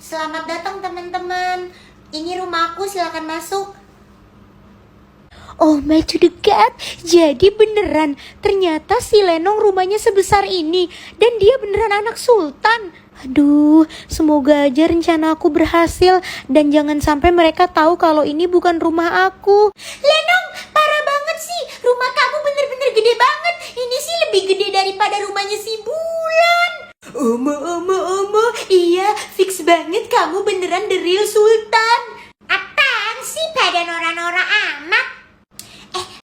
Selamat datang teman-teman. Ini rumahku, silakan masuk. Oh my to the god, jadi beneran ternyata si Lenong rumahnya sebesar ini dan dia beneran anak sultan. Aduh, semoga aja rencana aku berhasil dan jangan sampai mereka tahu kalau ini bukan rumah aku. Lenong, parah banget sih. Rumah kamu bener-bener gede banget. Ini sih lebih gede daripada rumahnya si Bulan. Omo, iya, fix banget kamu beneran the real sultan. Apaan sih pada nora-nora amat?